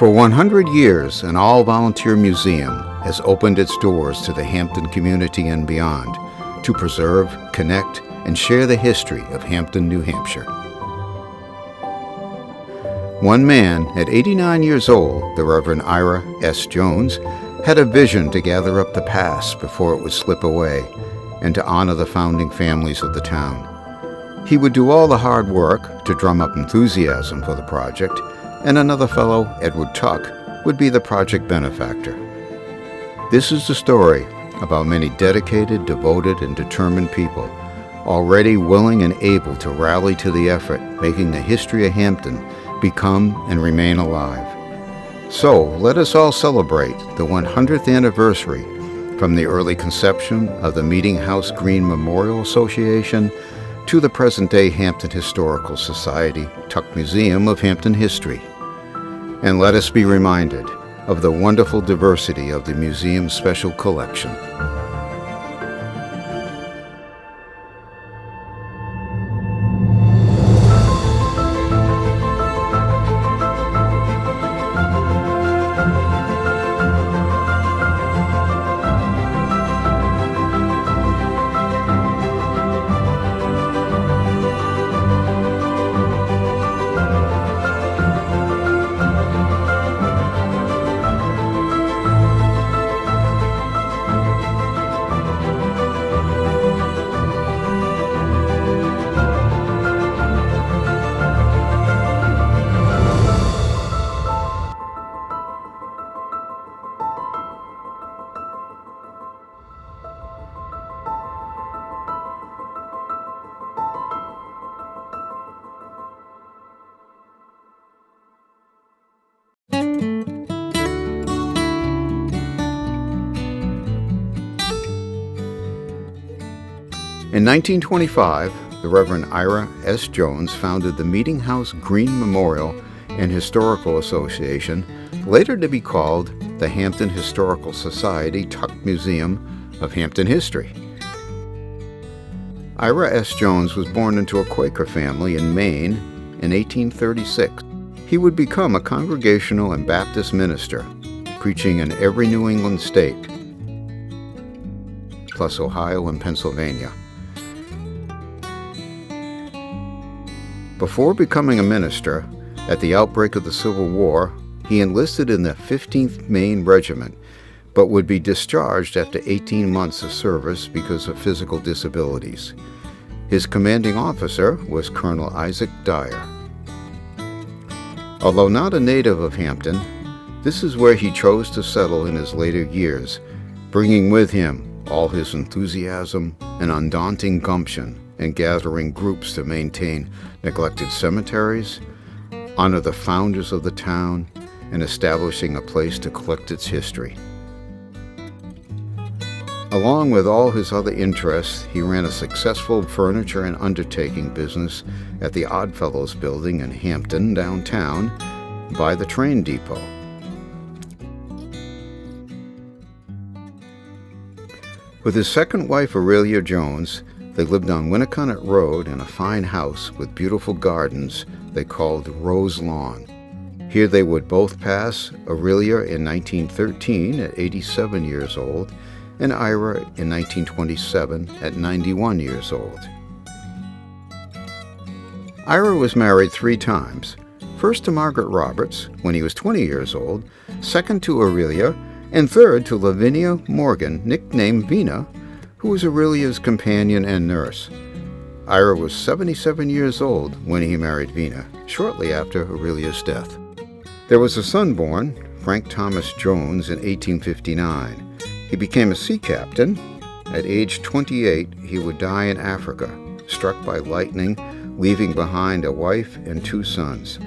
For 100 years, an all-volunteer museum has opened its doors to the Hampton community and beyond to preserve, connect, and share the history of Hampton, New Hampshire. One man, at 89 years old, the Reverend Ira S. Jones, had a vision to gather up the past before it would slip away and to honor the founding families of the town. He would do all the hard work to drum up enthusiasm for the project, and another fellow, Edward Tuck, would be the project benefactor. This is the story about many dedicated, devoted, and determined people, already willing and able to rally to the effort, making the history of Hampton become and remain alive. So let us all celebrate the 100th anniversary from the early conception of the Meeting House Green Memorial Association to the present-day Hampton Historical Society Tuck Museum of Hampton History. And let us be reminded of the wonderful diversity of the museum's special collection. In 1925, the Reverend Ira S. Jones founded the Meeting House Green Memorial and Historical Association, later to be called the Hampton Historical Society Tuck Museum of Hampton History. Ira S. Jones was born into a Quaker family in Maine in 1836. He would become a Congregational and Baptist minister, preaching in every New England state, plus Ohio and Pennsylvania. Before becoming a minister, at the outbreak of the Civil War, he enlisted in the 15th Maine Regiment, but would be discharged after 18 months of service because of physical disabilities. His commanding officer was Colonel Isaac Dyer. Although not a native of Hampton, this is where he chose to settle in his later years, bringing with him all his enthusiasm and undaunting gumption in gathering groups to maintain neglected cemeteries, honor the founders of the town, and establishing a place to collect its history. Along with all his other interests, he ran a successful furniture and undertaking business at the Oddfellows building in Hampton, downtown, by the train depot. With his second wife, Aurelia Jones, they lived on Winnicott Road in a fine house with beautiful gardens they called Rose Lawn. Here they would both pass, Aurelia in 1913 at 87 years old, and Ira in 1927 at 91 years old. Ira was married 3 times, first to Margaret Roberts when he was 20 years old, second to Aurelia, and third to Lavinia Morgan, nicknamed Vina, who was Aurelia's companion and nurse. Ira was 77 years old when he married Vina, shortly after Aurelia's death. There was a son born, Frank Thomas Jones, in 1859. He became a sea captain. At age 28, he would die in Africa, struck by lightning, leaving behind a wife and 2 sons.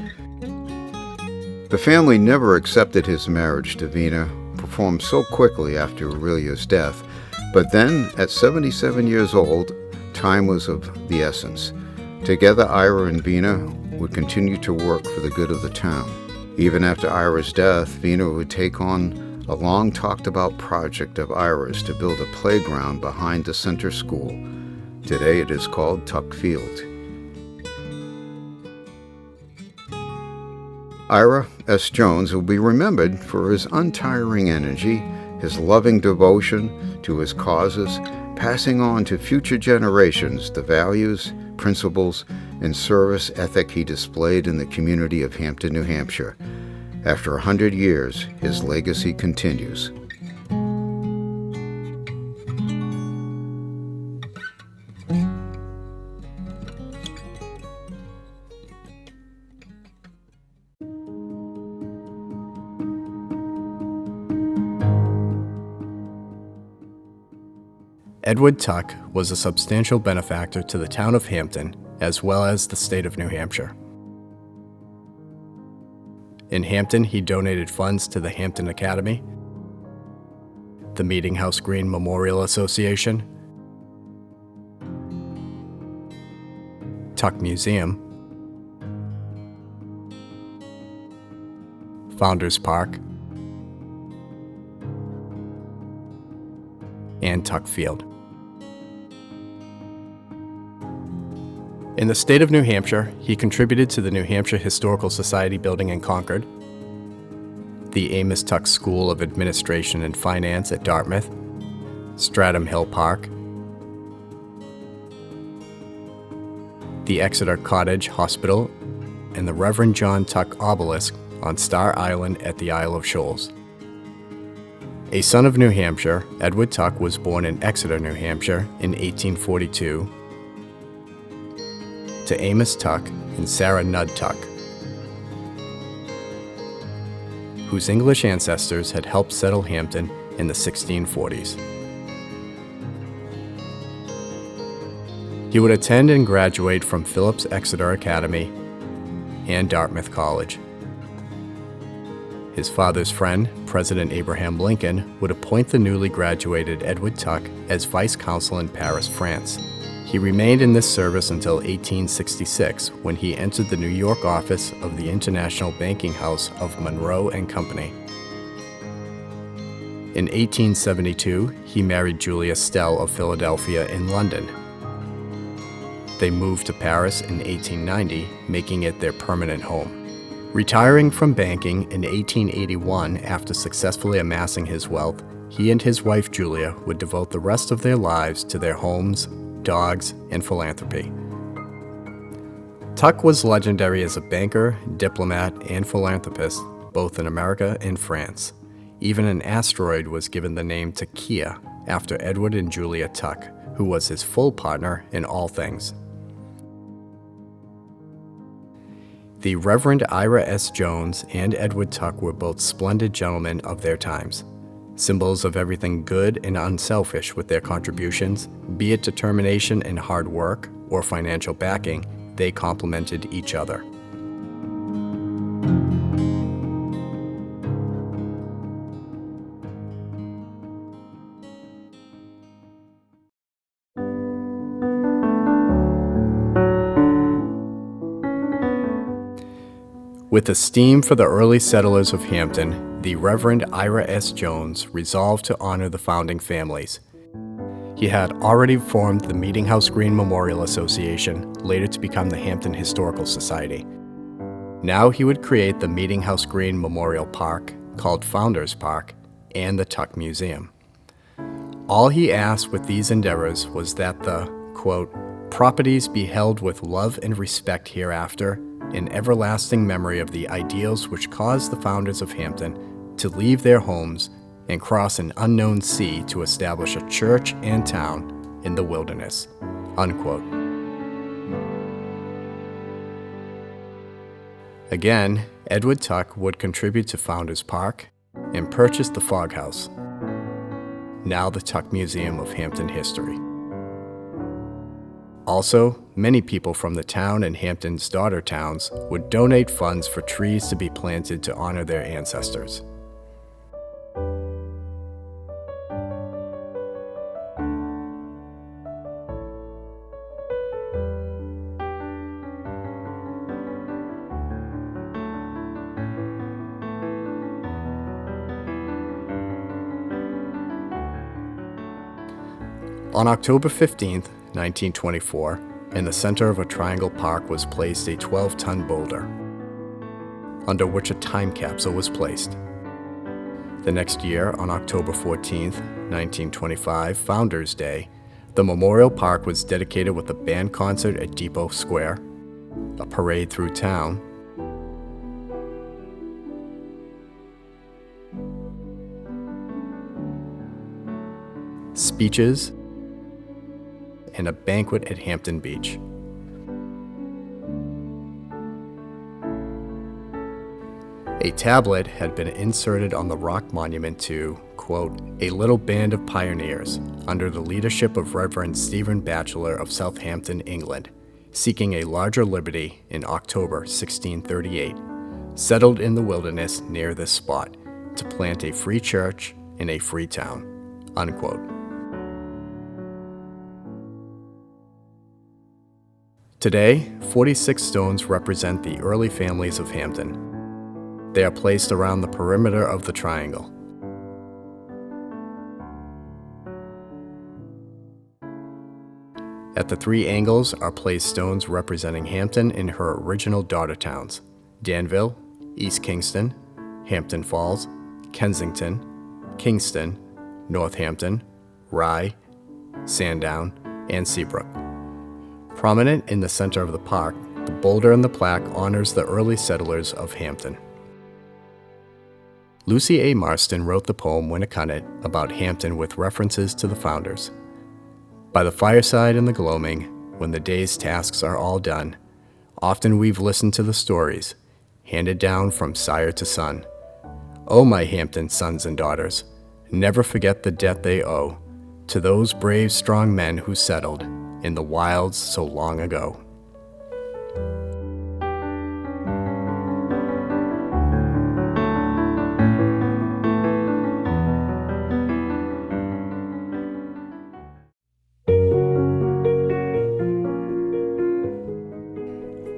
The family never accepted his marriage to Vina, performed so quickly after Aurelia's death, but then, at 77 years old, time was of the essence. Together, Ira and Vina would continue to work for the good of the town. Even after Ira's death, Vina would take on a long talked-about project of Ira's to build a playground behind the center school. Today it is called Tuck Field. Ira S. Jones will be remembered for his untiring energy, his loving devotion to his causes, passing on to future generations the values, principles, and service ethic he displayed in the community of Hampton, New Hampshire. After 100 years, his legacy continues. Edward Tuck was a substantial benefactor to the town of Hampton, as well as the state of New Hampshire. In Hampton, he donated funds to the Hampton Academy, the Meeting House Green Memorial Association, Tuck Museum, Founders Park, and Tuck Field. In the state of New Hampshire, he contributed to the New Hampshire Historical Society building in Concord, the Amos Tuck School of Administration and Finance at Dartmouth, Stratham Hill Park, the Exeter Cottage Hospital, and the Reverend John Tuck Obelisk on Star Island at the Isle of Shoals. A son of New Hampshire, Edward Tuck was born in Exeter, New Hampshire in 1842 to Amos Tuck and Sarah Nudd Tuck, whose English ancestors had helped settle Hampton in the 1640s. He would attend and graduate from Phillips Exeter Academy and Dartmouth College. His father's friend, President Abraham Lincoln, would appoint the newly graduated Edward Tuck as vice consul in Paris, France. He remained in this service until 1866, when he entered the New York office of the International Banking House of Monroe and Company. In 1872, he married Julia Stell of Philadelphia in London. They moved to Paris in 1890, making it their permanent home. Retiring from banking in 1881 after successfully amassing his wealth, he and his wife Julia would devote the rest of their lives to their homes, dogs, and philanthropy. Tuck was legendary as a banker, diplomat, and philanthropist, both in America and France. Even an asteroid was given the name Tuckia after Edward and Julia Tuck, who was his full partner in all things. The Reverend Ira S. Jones and Edward Tuck were both splendid gentlemen of their times, symbols of everything good and unselfish with their contributions, be it determination and hard work or financial backing. They complemented each other. With esteem for the early settlers of Hampton, the Reverend Ira S. Jones resolved to honor the founding families. He had already formed the Meeting House Green Memorial Association, later to become the Hampton Historical Society. Now he would create the Meeting House Green Memorial Park, called Founders Park, and the Tuck Museum. All he asked with these endeavors was that the, quote, properties be held with love and respect hereafter, in everlasting memory of the ideals which caused the founders of Hampton to leave their homes and cross an unknown sea to establish a church and town in the wilderness, unquote. Again, Edward Tuck would contribute to Founders Park and purchase the Fog House, now the Tuck Museum of Hampton History. Also, many people from the town and Hampton's daughter towns would donate funds for trees to be planted to honor their ancestors. On October 15th, 1924, in the center of a triangle park was placed a 12-ton boulder. under which a time capsule was placed. The next year, on October 14, 1925, Founders Day, the memorial park was dedicated with a band concert at Depot Square, a parade through town, speeches, and a banquet at Hampton Beach. A tablet had been inserted on the rock monument to, quote, a little band of pioneers under the leadership of Reverend Stephen Batchelor of Southampton, England, seeking a larger liberty in October 1638, settled in the wilderness near this spot to plant a free church in a free town, unquote. Today, 46 stones represent the early families of Hampton. They are placed around the perimeter of the triangle. At the three angles are placed stones representing Hampton in her original daughter towns: Danville, East Kingston, Hampton Falls, Kensington, Kingston, Northampton, Rye, Sandown, and Seabrook. Prominent in the center of the park, the boulder in the plaque honors the early settlers of Hampton. Lucy A. Marston wrote the poem Winnicott about Hampton with references to the founders. By the fireside in the gloaming, when the day's tasks are all done, often we've listened to the stories, handed down from sire to son. Oh, my Hampton sons and daughters, never forget the debt they owe to those brave, strong men who settled in the wilds so long ago.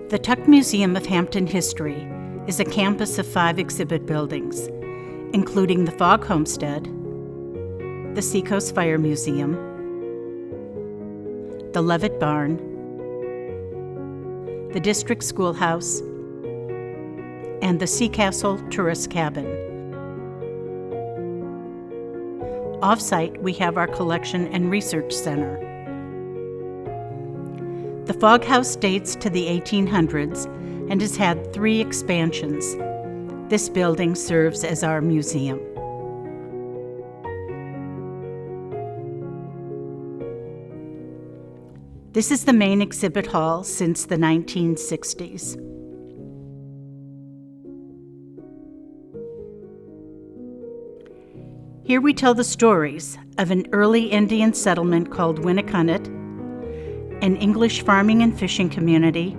The Tuck Museum of Hampton History is a campus of 5 exhibit buildings, including the Fogg Homestead, the Seacoast Fire Museum, the Levitt Barn, the District Schoolhouse, and the Sea Castle Tourist Cabin. Off-site, we have our Collection and Research Center. The Fogg House dates to the 1800s and has had 3 expansions. This building serves as our museum. This is the main exhibit hall since the 1960s. Here we tell the stories of an early Indian settlement called Winnicott, an English farming and fishing community,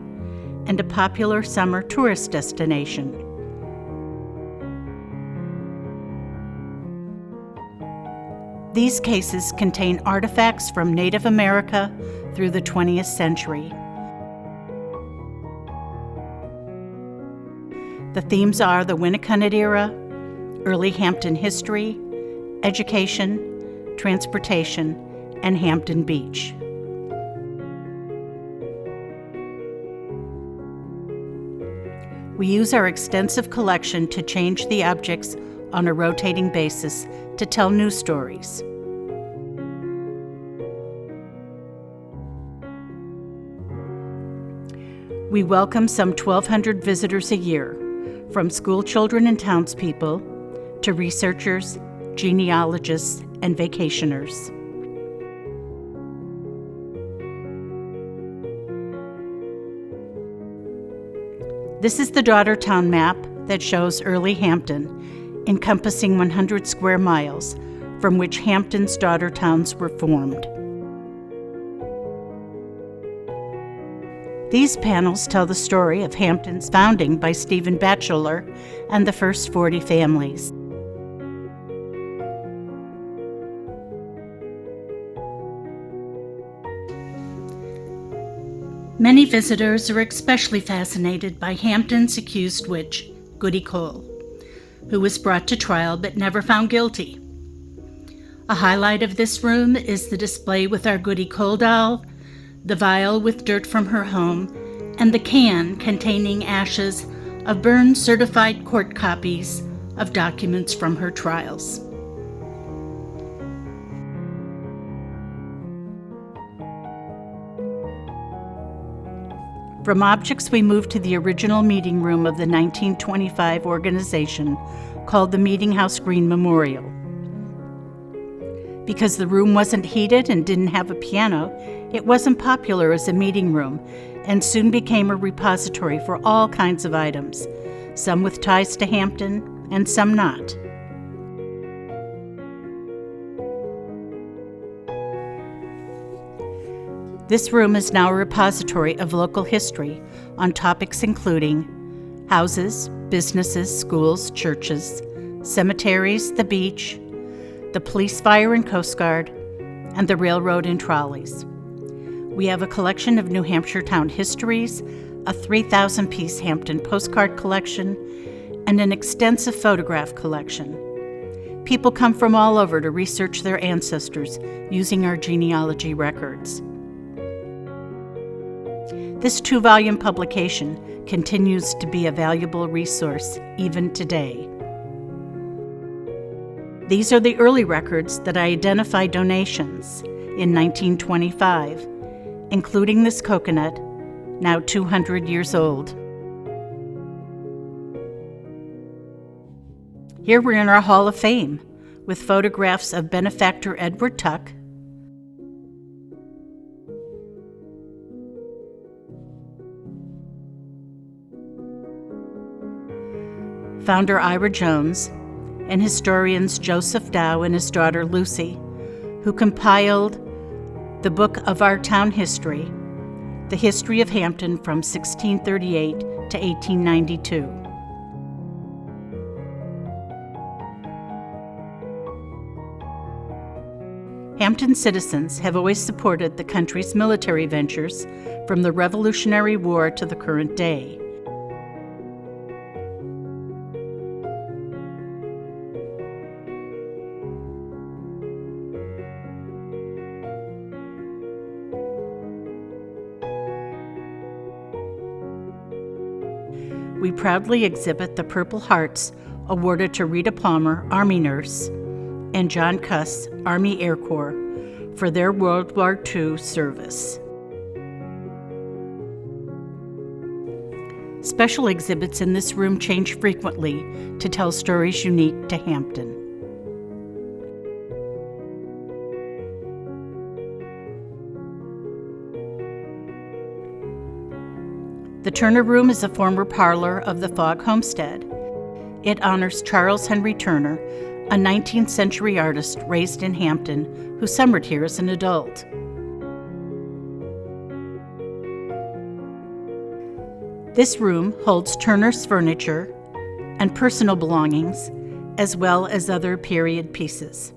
and a popular summer tourist destination. These cases contain artifacts from Native America through the 20th century. The themes are the Winnicott era, early Hampton history, education, transportation, and Hampton Beach. We use our extensive collection to change the objects on a rotating basis to tell new stories. We welcome some 1,200 visitors a year, from school children and townspeople to researchers, genealogists, and vacationers. This is the daughter town map that shows early Hampton, encompassing 100 square miles, from which Hampton's daughter towns were formed. These panels tell the story of Hampton's founding by Stephen Batchelor and the first 40 families. Many visitors are especially fascinated by Hampton's accused witch, Goody Cole, who was brought to trial but never found guilty. A highlight of this room is the display with our Goody Cole doll, the vial with dirt from her home, and the can containing ashes of Burns certified court copies of documents from her trials. From objects, we move to the original meeting room of the 1925 organization called the Meeting House Green Memorial. Because the room wasn't heated and didn't have a piano, it wasn't popular as a meeting room and soon became a repository for all kinds of items, some with ties to Hampton and some not. This room is now a repository of local history on topics including houses, businesses, schools, churches, cemeteries, the beach, the police, fire, and Coast Guard, and the railroad and trolleys. We have a collection of New Hampshire town histories, a 3,000-piece Hampton postcard collection, and an extensive photograph collection. People come from all over to research their ancestors using our genealogy records. This 2-volume publication continues to be a valuable resource even today. These are the early records that identify donations in 1925, including this coconut, now 200 years old. Here we're in our Hall of Fame with photographs of benefactor Edward Tuck, founder Ira Jones, and historians Joseph Dow and his daughter Lucy, who compiled the Book of Our Town History, The History of Hampton from 1638 to 1892. Hampton citizens have always supported the country's military ventures from the Revolutionary War to the current day. We proudly exhibit the Purple Hearts awarded to Rita Palmer, Army nurse, and John Cuss, Army Air Corps, for their World War II service. Special exhibits in this room change frequently to tell stories unique to Hampton. The Turner Room is a former parlor of the Fogg Homestead. It honors Charles Henry Turner, a 19th century artist raised in Hampton who summered here as an adult. This room holds Turner's furniture and personal belongings, as well as other period pieces.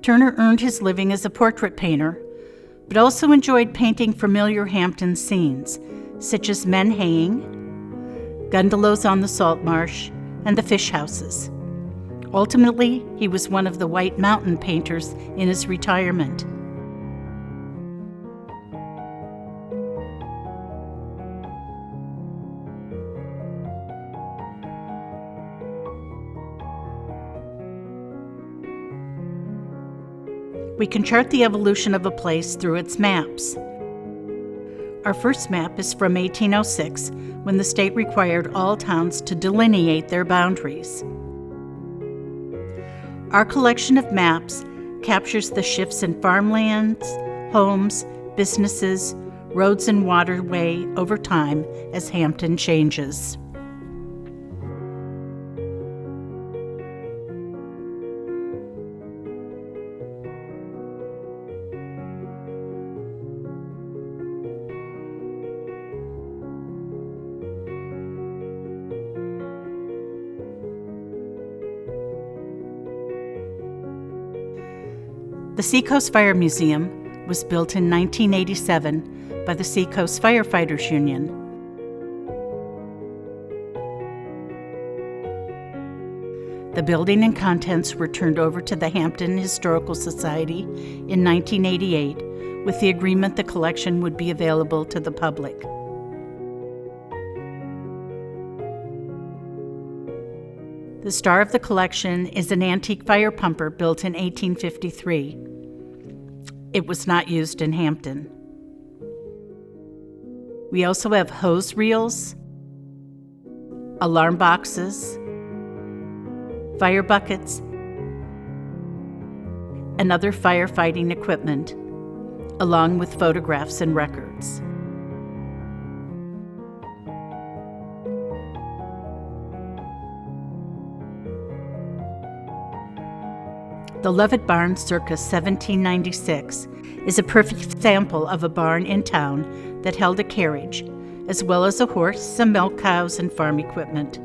Turner earned his living as a portrait painter, but also enjoyed painting familiar Hampton scenes, such as men haying, gundelows on the salt marsh, and the fish houses. Ultimately, he was one of the White Mountain painters in his retirement. We can chart the evolution of a place through its maps. Our first map is from 1806, when the state required all towns to delineate their boundaries. Our collection of maps captures the shifts in farmlands, homes, businesses, roads, and waterway over time as Hampton changes. The Seacoast Fire Museum was built in 1987 by the Seacoast Firefighters Union. The building and contents were turned over to the Hampton Historical Society in 1988, with the agreement the collection would be available to the public. The star of the collection is an antique fire pumper built in 1853. It was not used in Hampton. We also have hose reels, alarm boxes, fire buckets, and other firefighting equipment, along with photographs and records. The Levitt Barn circa 1796 is a perfect sample of a barn in town that held a carriage, as well as a horse, some milk cows, and farm equipment.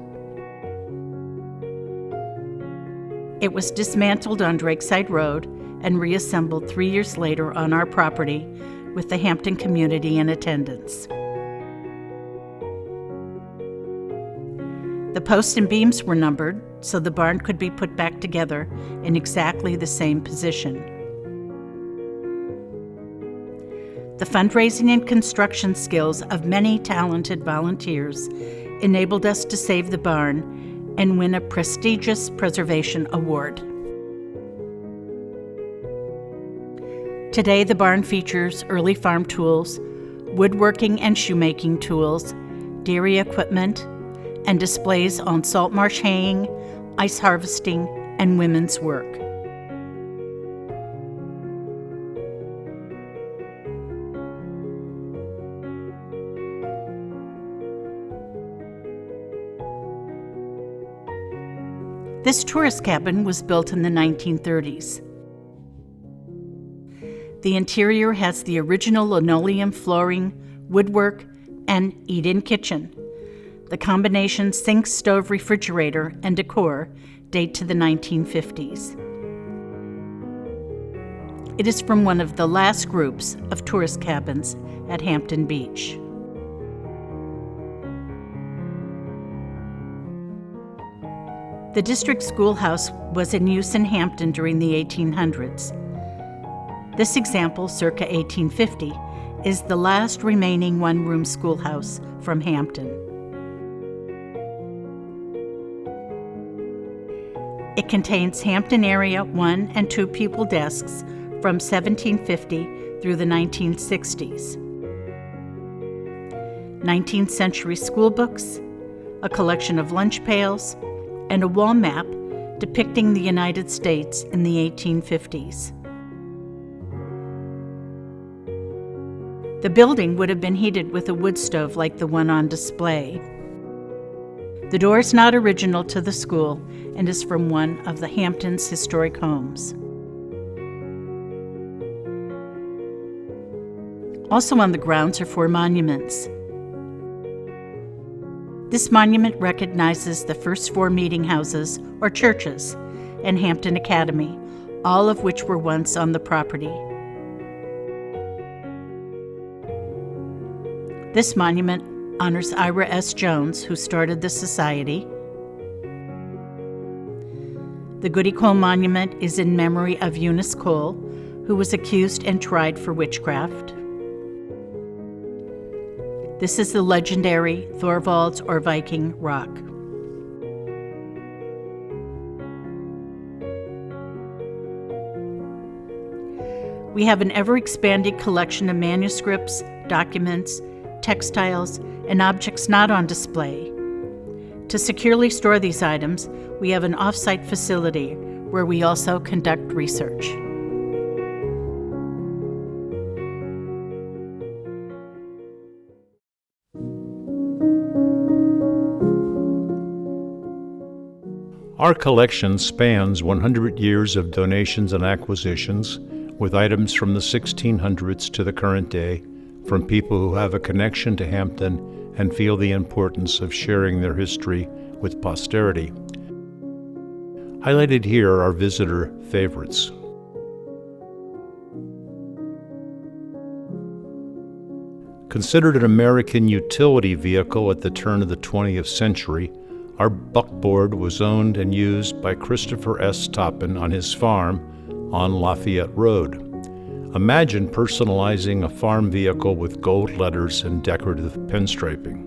It was dismantled on Drakeside Road and reassembled 3 years later on our property with the Hampton community in attendance. The posts and beams were numbered so the barn could be put back together in exactly the same position. The fundraising and construction skills of many talented volunteers enabled us to save the barn and win a prestigious preservation award. Today, the barn features early farm tools, woodworking and shoemaking tools, dairy equipment, and displays on salt marsh haying, ice harvesting, and women's work. This tourist cabin was built in the 1930s. The interior has the original linoleum flooring, woodwork, and eat-in kitchen. The combination sink, stove, refrigerator, and decor date to the 1950s. It is from one of the last groups of tourist cabins at Hampton Beach. The district schoolhouse was in use in Hampton during the 1800s. This example, circa 1850, is the last remaining one-room schoolhouse from Hampton. It contains Hampton area 1 and 2 pupil desks from 1750 through the 1960s, 19th century school books, a collection of lunch pails, and a wall map depicting the United States in the 1850s. The building would have been heated with a wood stove like the one on display. The door is not original to the school and is from one of the Hampton's historic homes. Also on the grounds are 4 monuments. This monument recognizes the first 4 meeting houses, or churches, and Hampton Academy, all of which were once on the property. This monument honors Ira S. Jones, who started the society. The Goody Cole Monument is in memory of Eunice Cole, who was accused and tried for witchcraft. This is the legendary Thorvald's or Viking Rock. We have an ever-expanding collection of manuscripts, documents, textiles, and objects not on display. To securely store these items, we have an off-site facility where we also conduct research. Our collection spans 100 years of donations and acquisitions, with items from the 1600s to the current day, from people who have a connection to Hampton and feel the importance of sharing their history with posterity. Highlighted here are visitor favorites. Considered an American utility vehicle at the turn of the 20th century, our buckboard was owned and used by Christopher S. Toppin on his farm on Lafayette Road. Imagine personalizing a farm vehicle with gold letters and decorative pinstriping.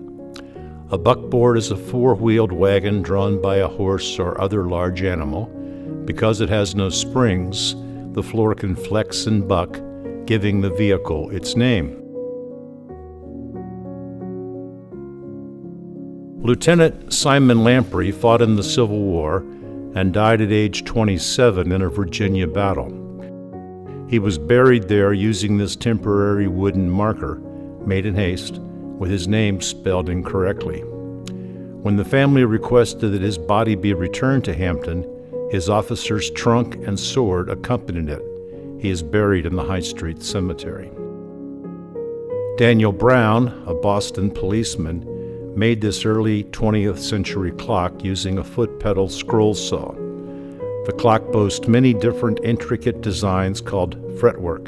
A buckboard is a four-wheeled wagon drawn by a horse or other large animal. Because it has no springs, the floor can flex and buck, giving the vehicle its name. Lieutenant Simon Lamprey fought in the Civil War and died at age 27 in a Virginia battle. He was buried there using this temporary wooden marker, made in haste, with his name spelled incorrectly. When the family requested that his body be returned to Hampton, his officer's trunk and sword accompanied it. He is buried in the High Street Cemetery. Daniel Brown, a Boston policeman, made this early 20th century clock using a foot-pedal scroll saw. The clock boasts many different intricate designs called fretwork.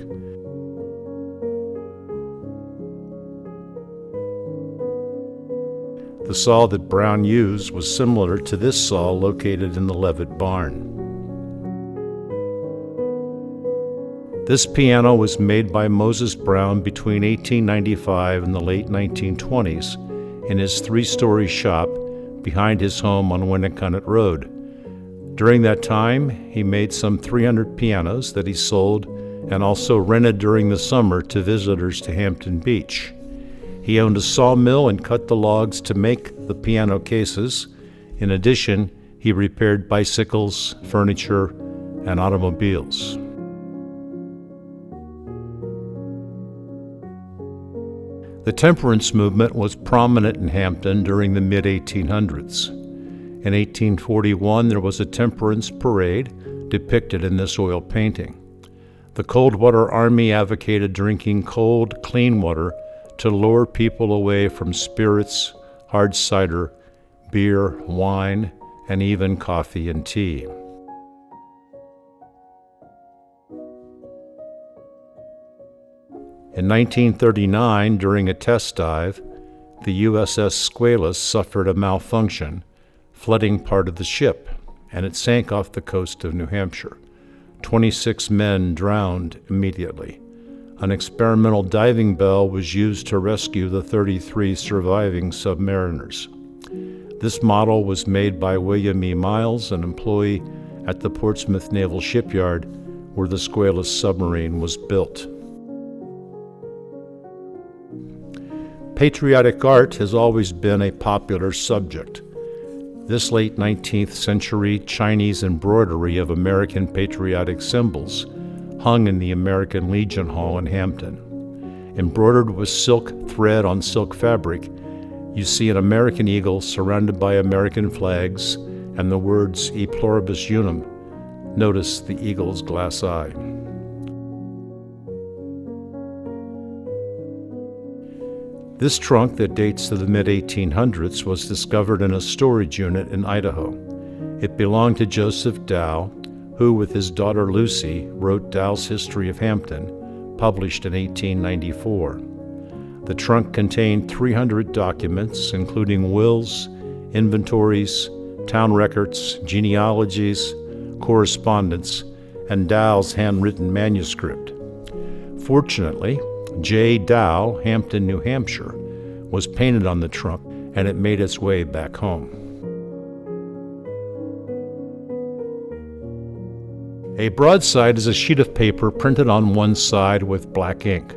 The saw that Brown used was similar to this saw located in the Levitt barn. This piano was made by Moses Brown between 1895 and the late 1920s in his three-story shop behind his home on Winnicott Road. During that time, he made some 300 pianos that he sold and also rented during the summer to visitors to Hampton Beach. He owned a sawmill and cut the logs to make the piano cases. In addition, he repaired bicycles, furniture, and automobiles. The temperance movement was prominent in Hampton during the mid-1800s. In 1841, there was a temperance parade depicted in this oil painting. The Coldwater Army advocated drinking cold, clean water to lure people away from spirits, hard cider, beer, wine, and even coffee and tea. In 1939, during a test dive, the USS Squalus suffered a malfunction, flooding part of the ship, and it sank off the coast of New Hampshire. 26 men drowned immediately. An experimental diving bell was used to rescue the 33 surviving submariners. This model was made by William E. Miles, an employee at the Portsmouth Naval Shipyard, where the Squalus submarine was built. Patriotic art has always been a popular subject. This late 19th century Chinese embroidery of American patriotic symbols hung in the American Legion Hall in Hampton. Embroidered with silk thread on silk fabric, you see an American eagle surrounded by American flags and the words E pluribus unum. Notice the eagle's glass eye. This trunk that dates to the mid-1800s was discovered in a storage unit in Idaho. It belonged to Joseph Dow, who, with his daughter Lucy, wrote Dow's History of Hampton, published in 1894. The trunk contained 300 documents, including wills, inventories, town records, genealogies, correspondence, and Dow's handwritten manuscript. Fortunately, J. Dow, Hampton, New Hampshire, was painted on the trunk, and it made its way back home. A broadside is a sheet of paper printed on one side with black ink.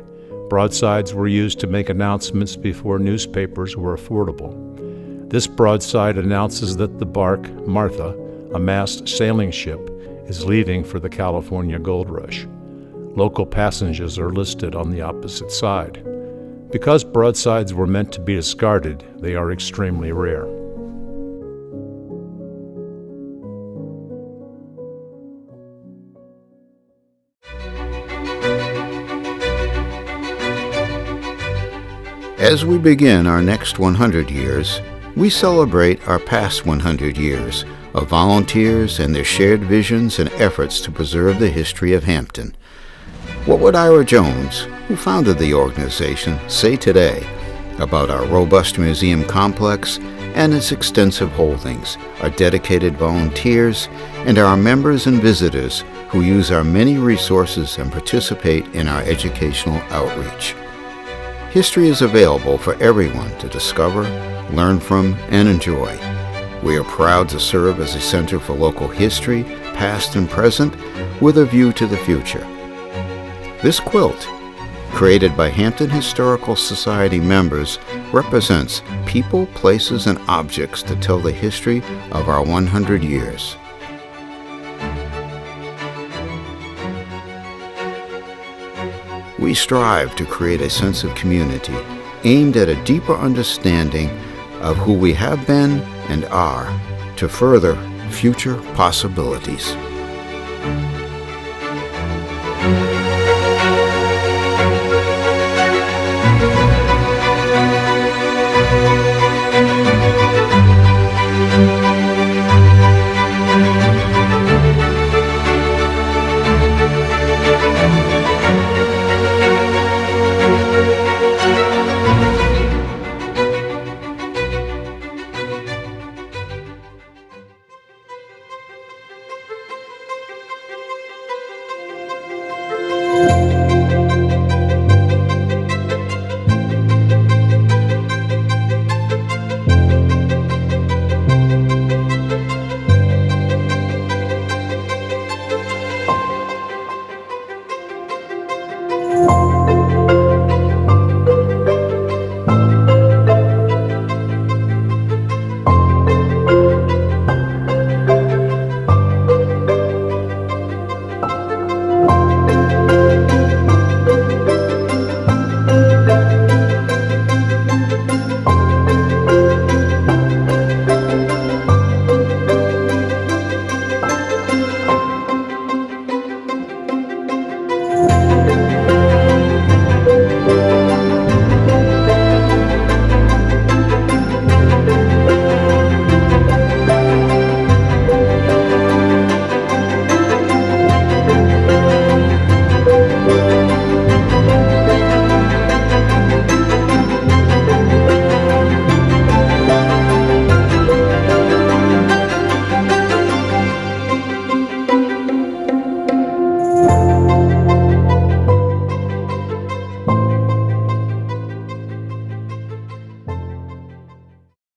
Broadsides were used to make announcements before newspapers were affordable. This broadside announces that the bark, Martha, a massed sailing ship, is leaving for the California gold rush. Local passengers are listed on the opposite side. Because broadsides were meant to be discarded, they are extremely rare. As we begin our next 100 years, we celebrate our past 100 years of volunteers and their shared visions and efforts to preserve the history of Hampton. What would Ira Jones, who founded the organization, say today about our robust museum complex and its extensive holdings, our dedicated volunteers, and our members and visitors who use our many resources and participate in our educational outreach. History is available for everyone to discover, learn from, and enjoy. We are proud to serve as a center for local history, past and present, with a view to the future. This quilt, created by Hampton Historical Society members, represents people, places, and objects to tell the history of our 100 years. We strive to create a sense of community aimed at a deeper understanding of who we have been and are to further future possibilities.